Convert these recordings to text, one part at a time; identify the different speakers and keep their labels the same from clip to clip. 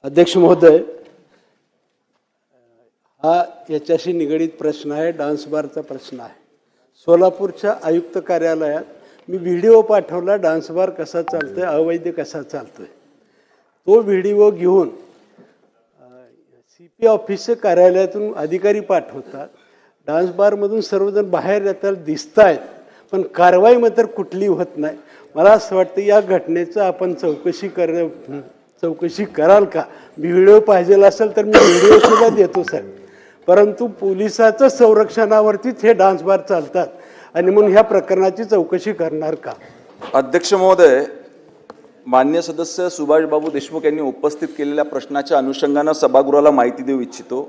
Speaker 1: अध्यक्ष महोदय, हा याच्याशी निगडित प्रश्न आहे, डान्स बारचा प्रश्न आहे। सोलापूरच्या आयुक्त कार्यालयात मी व्हिडिओ पाठवला, डान्स बार कसा चालतोय, अवैध कसा चालतोय। तो व्हिडिओ घेऊन CP ऑफिसच्या कार्यालयातून अधिकारी पाठवतात, डान्स बारमधून सर्वजण बाहेर येतात दिसतायत, पण कारवाई मात्र कुठली होत नाही। मला असं वाटतं या घटनेचं आपण चौकशी कराल का? व्हिडिओ पाहिजे असेल तर मी व्हिडिओ सुद्धा देतो साहेब, परंतु पोलिसाचं संरक्षणावरतीच हे डान्स बार चालतात आणि म्हणून ह्या प्रकरणाची चौकशी करणार का?
Speaker 2: अध्यक्ष महोदय, मान्य सदस्य सुभाष बाबू देशमुख यांनी उपस्थित केलेल्या प्रश्नाच्या अनुषंगाने सभागृहाला माहिती देऊ इच्छितो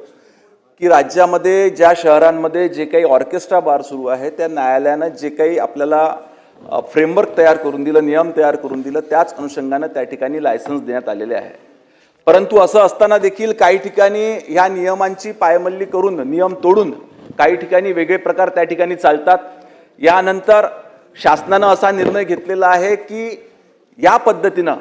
Speaker 2: की राज्यामध्ये ज्या शहरांमध्ये जे काही ऑर्केस्ट्रा बार सुरू आहे त्या न्यायालयाने जे काही आपल्याला फ्रेमवर्क तयार करून दिलं, नियम तयार करून दिलं, त्याच अनुषंगाने त्या ठिकाणी लायसन्स देण्यात आलेले आहे। परंतु असं असताना देखील काही ठिकाणी ह्या नियमांची पायमल्ली करून, नियम तोडून काही ठिकाणी वेगळे प्रकार त्या ठिकाणी चालतात। यानंतर शासनाने असा निर्णय घेतलेला आहे की या पद्धतीनं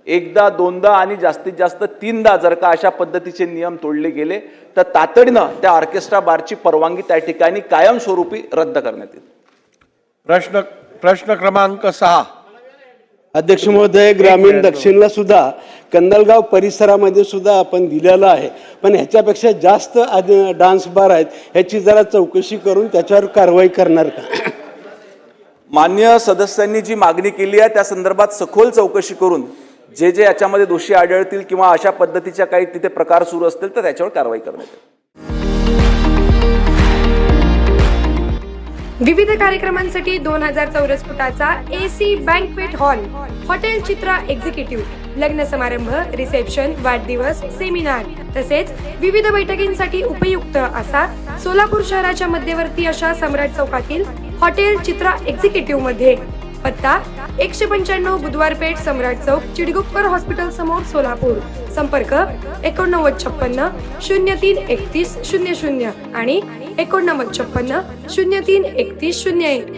Speaker 2: एकदा, दोनदा आणि जास्तीत जास्त तीनदा जर का अशा पद्धतीचे नियम तोडले गेले तर तातडीनं त्या ऑर्केस्ट्रा बारची परवानगी त्या ठिकाणी कायमस्वरूपी रद्द करण्यात येईल।
Speaker 3: प्रश्न क्रमांक 6।
Speaker 1: अध्यक्ष महोदय, ग्रामीण दक्षिणला सुद्धा कंदलगाव परिसरामध्ये सुद्धा आपण दिलेला आहे, पण ह्याच्यापेक्षा जास्त डान्स बार आहेत, ह्याची जरा चौकशी करून त्याच्यावर कारवाई करणार का?
Speaker 2: मान्य सदस्यांनी जी मागणी केली आहे त्या संदर्भात सखोल चौकशी करून जे जे याच्यामध्ये दोषी आढळतील किंवा अशा पद्धतीच्या काही तिथे प्रकार सुरू असतील तर त्याच्यावर कारवाई करण्यात येईल।
Speaker 4: विविध कार्यक्रमांसाठी 2000 चौरस फुटाचा AC बँक्वेट हॉल, हॉटेल चित्रा एक्झिक्युटिव्ह, लग्न समारंभ, रिसेप्शन, वाढदिवस, सेमिनार तसेच विविध बैठकींसाठी उपयुक्त असा सोलापूर शहराच्या मध्यवर्ती अशा सम्राट चौकातील हॉटेल चित्रा एक्झिक्युटिव्ह मध्ये पत्ता 195 बुधवार पेठ, सम्राट चौक, चिडगुप्कर हॉस्पिटल समोर, सोलापूर। संपर्क 8956 03 31 00 आणि 8956 03 31 01।